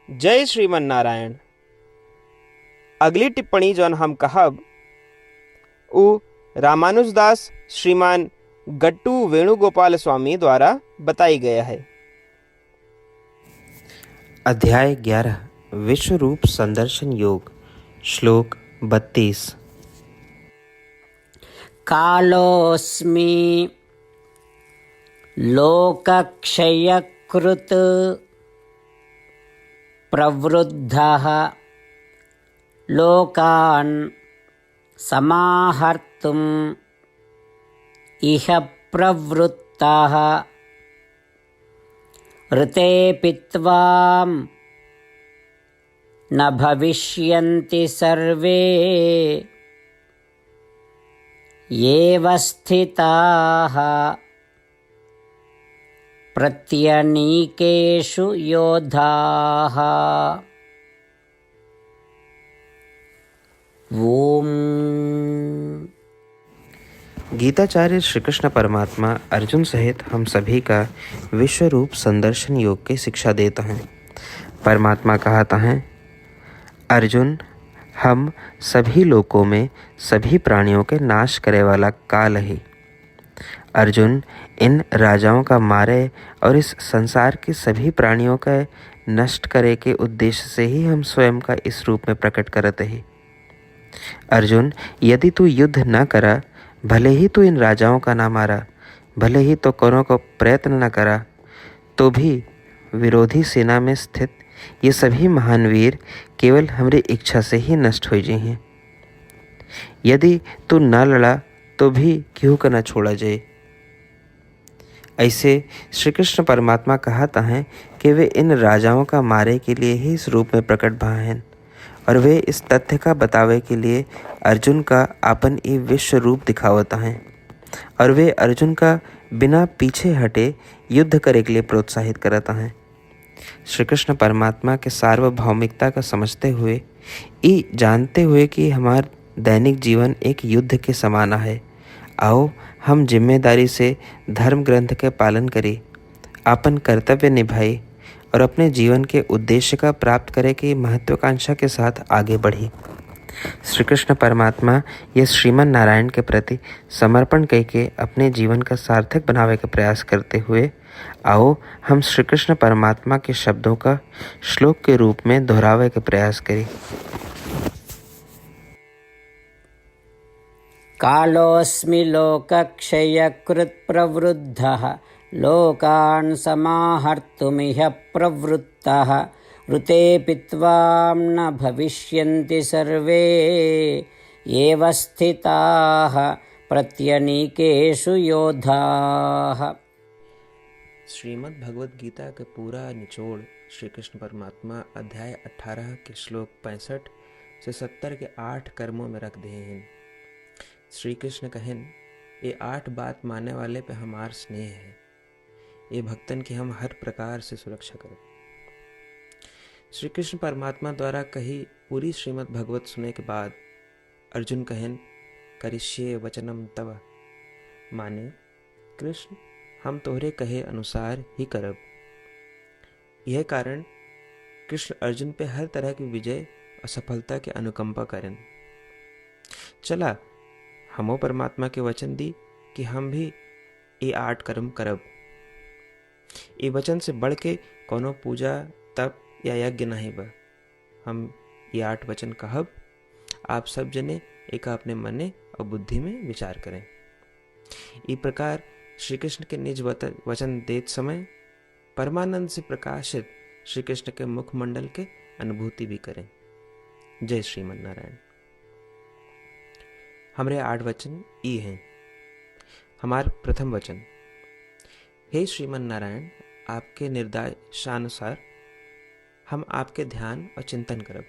जय श्रीमन नारायण। अगली टिप्पणी जौन हम कहब उ रामानुजदास श्रीमान गट्टू वेणुगोपाल स्वामी द्वारा बताई गया है। अध्याय 11 विश्व रूप संदर्शन योग। श्लोक 32। कालोऽस्मि लोकक्षयकृत् प्रवृद्धः लोकान् समाहर्तुम् इह प्रवृत्तः ऋतेऽपि त्वां न भविष्यन्ति सर्वे एव स्थिताः प्रत्यनीकेषु योधाः। ओम। गीताचार्य श्री कृष्ण परमात्मा अर्जुन सहित हम सभी का विश्व रूप संदर्शन योग की शिक्षा देता है। परमात्मा कहता है, अर्जुन, हम सभी लोकों में सभी प्राणियों के नाश करे वाला काल है। अर्जुन, इन राजाओं का मारे और इस संसार के सभी प्राणियों का नष्ट करे के उद्देश्य से ही हम स्वयं का इस रूप में प्रकट करते हैं। अर्जुन, यदि तू युद्ध न करा, भले ही तू इन राजाओं का ना मारा, भले ही तो कौनों को प्रयत्न न करा, तो भी विरोधी सेना में स्थित ये सभी महान वीर केवल हमारी इच्छा से ही नष्ट हो जाए हैं। यदि तू न लड़ा तो भी क्यों का न छोड़ा जाए। ऐसे श्री कृष्ण परमात्मा कहता है कि वे इन राजाओं का मारे के लिए ही इस रूप में प्रकट भा हैं और वे इस तथ्य का बतावे के लिए अर्जुन का आपन ई विश्व रूप दिखावता हैं और वे अर्जुन का बिना पीछे हटे युद्ध करे के लिए प्रोत्साहित करता हैं। श्री कृष्ण परमात्मा के सार्वभौमिकता का समझते हुए ई जानते हुए कि हमार दैनिक जीवन एक युद्ध के समान है, आओ हम जिम्मेदारी से धर्म ग्रंथ के पालन करें, अपन कर्तव्य निभाए और अपने जीवन के उद्देश्य का प्राप्त करे की महत्वाकांक्षा के साथ आगे बढ़ी। श्री कृष्ण परमात्मा यह श्रीमन नारायण के प्रति समर्पण करके अपने जीवन का सार्थक बनावे का प्रयास करते हुए आओ हम श्री कृष्ण परमात्मा के शब्दों का श्लोक के रूप में दोहरावे का प्रयास करें। कालोऽस्मि लोकक्षयकृत् प्रवृद्धः लोकान् समाहर्तुमिह प्रवृत्तः ऋतेऽपि त्वां न भविष्यन्ति सर्वे एव स्थिताः प्रत्यनीकेषु योधाः। श्रीमद् भगवद गीता का पूरा निचोड़ श्री कृष्ण परमात्मा अध्याय 18 के श्लोक 65 से 70 के 8 कर्मों में रख दिए हैं। श्री कृष्ण कहन, ये 8 बात मानने वाले पे हमार स्नेह है, ये भक्तन की हम हर प्रकार से सुरक्षा करें। श्री कृष्ण परमात्मा द्वारा कही पूरी श्रीमद् भगवत सुने के बाद अर्जुन कहन, करिष्ये वचनम तव, माने कृष्ण हम तोहरे कहे अनुसार ही करब। यह कारण कृष्ण अर्जुन पे हर तरह की विजय और सफलता के अनुकंपा करें। चला हमो परमात्मा के वचन दी कि हम भी ये 8 कर्म करब। ये वचन से बढ़ के कोनो पूजा तप या यज्ञ नहीं बा। हम ये 8 वचन कहब, आप सब जने एक अपने मने और बुद्धि में विचार करें। इस प्रकार श्री कृष्ण के निज वचन देत समय परमानंद से प्रकाशित श्री कृष्ण के मुखमंडल के अनुभूति भी करें। जय श्रीमन नारायण। हमारे 8 वचन ई हैं। हमार प्रथम वचन, हे श्रीमन नारायण, आपके निर्देशानुसार हम आपके ध्यान और चिंतन करब।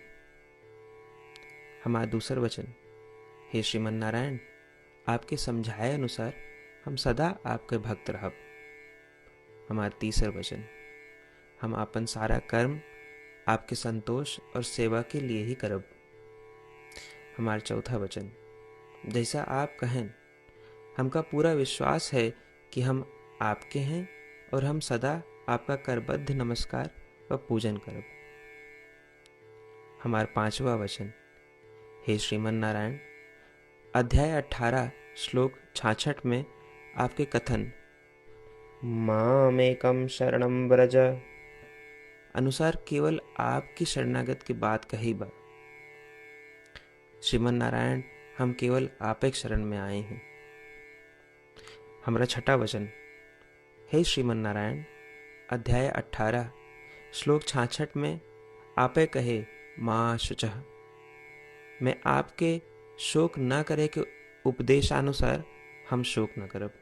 हमारा दूसर वचन, हे श्रीमन नारायण, आपके समझाए अनुसार हम सदा आपके भक्त रहब। हमारा तीसर वचन, हम अपन सारा कर्म आपके संतोष और सेवा के लिए ही करब। हमारा चौथा वचन, जैसा आप कहें, हमका पूरा विश्वास है कि हम आपके हैं और हम सदा आपका करबद्ध नमस्कार व पूजन करब। हमारा 5वां वचन। हे श्रीमन नारायण, अध्याय 18 श्लोक 66 में आपके कथन मामेकम शरणम व्रज अनुसार केवल आपकी शरणागत की बात कही बा। श्रीमन नारायण, हम केवल आप एक शरण में आए हैं। हमारा 6वां वचन। हे श्रीमन नारायण, अध्याय 18 श्लोक 66 में आपे कहे माँ शुचः, मैं आपके शोक न करे के उपदेशानुसार हम शोक न करब।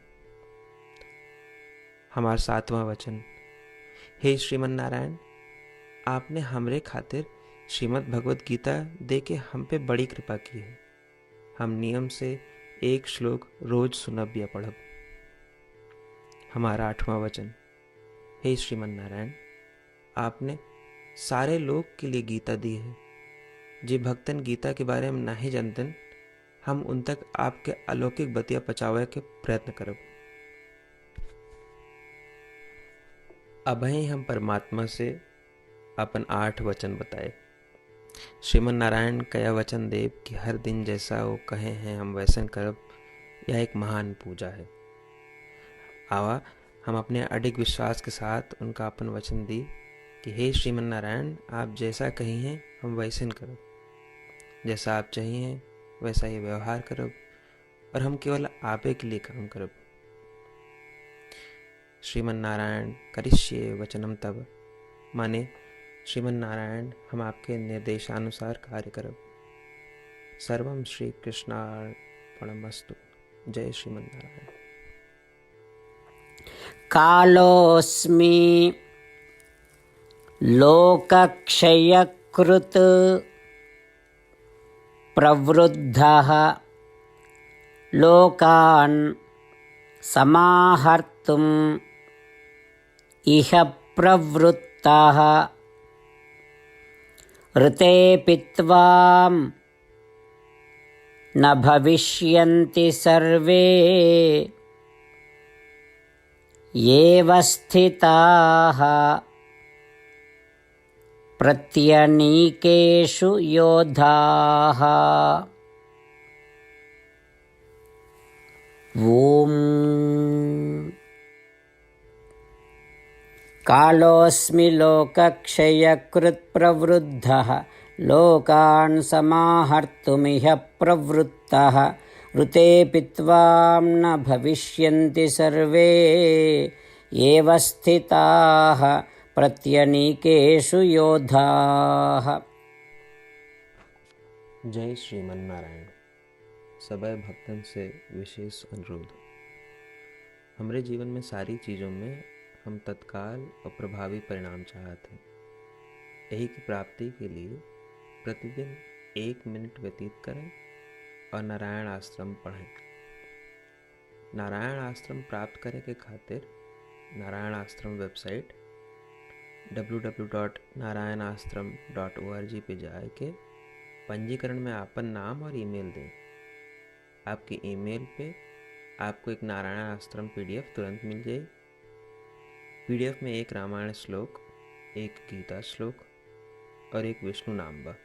हमारा 7वां वचन। हे श्रीमन नारायण, आपने हमरे खातिर श्रीमद् भगवत गीता दे के हम पे बड़ी कृपा की है। हम नियम से एक श्लोक रोज सुनब या पढ़ब। हमारा 8वां वचन। हे श्रीमन नारायण, आपने सारे लोग के लिए गीता दी है। जे भक्तन गीता के बारे में नहीं जानतन, हम उन तक आपके अलौकिक बतिया पहुंचावे के प्रयत्न करब। अभय हम परमात्मा से अपन 8 वचन बताए। श्रीमन नारायण कया वचन देव कि हर दिन जैसा वो कहे हैं हम वैसन करब, यह एक महान पूजा है। आवा हम अपने अडिग विश्वास के साथ उनका अपन वचन दी कि हे श्रीमन नारायण, आप जैसा कही हैं हम वैसन करब, जैसा आप चाहिए वैसा ही व्यवहार करब, और हम केवल आपे के लिए काम करब। श्रीमन नारायण करिष्ये वचनम तब, माने श्रीमन नारायण हम आपके निर्देशानुसार कार्य करब। सर्वम श्री कृष्णार्पणमस्तु। जय श्रीमन नारायण। कालोऽस्मि लोकक्षयकृत् प्रवृद्धः लोकान् समाहर्तुम् इह प्रवृत्तः ऋतेऽपि त्वां न भविष्यन्ति सर्वे एव स्थिताः प्रत्यनीकेषु योधाः। ॐ कालोऽस्मि लोकक्षयकृत् प्रवृद्धः लोकान् समाहर्तुमिह प्रवृत्तः ऋतेऽपि त्वां न भविष्यन्ति सर्वे एव स्थिताः प्रत्यनीकेषु योधाः। जय श्रीमन नारायण। सबै भक्तन से विशेष अनुरोध। हमरे जीवन में सारी चीज़ों में हम तत्काल और प्रभावी परिणाम चाहते हैं। यही की प्राप्ति के लिए प्रतिदिन 1 मिनट व्यतीत करें और नारायण आश्रम पढ़ें। नारायण आश्रम प्राप्त करे के खातिर नारायण आश्रम वेबसाइट www.narayanashram.org पे जाए के पंजीकरण में आपन नाम और ईमेल दें। आपकी ईमेल पे आपको एक नारायण आश्रम PDF तुरंत मिल जाए। PDF में एक रामायण श्लोक, एक गीता श्लोक और एक विष्णु नाम बा।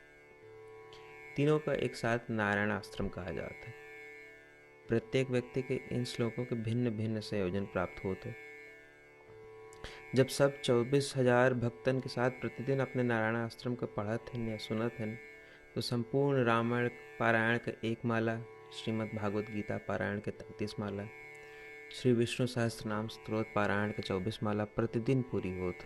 तीनों का एक साथ नारायण आश्रम कहा जाता है। प्रत्येक व्यक्ति के इन श्लोकों के भिन्न भिन्न संयोजन प्राप्त होते। जब सब 24,000 भक्तन के साथ प्रतिदिन अपने नारायण आश्रम को पढ़त हैं या सुनत हैं, तो संपूर्ण रामायण पारायण का 1 माला, श्रीमद् भागवत गीता पारायण के 33 माला, श्री विष्णु सहस्त्रनाम स्तोत्र पारायण के 24 माला प्रतिदिन पूरी होत।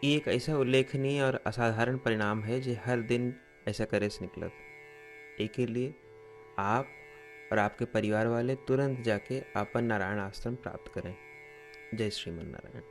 ये एक ऐसा उल्लेखनीय और असाधारण परिणाम है जो हर दिन ऐसा करे से निकलत। एक के लिए आप और आपके परिवार वाले तुरंत जाके अपन नारायण आश्रम प्राप्त करें। जय श्रीमन नारायण।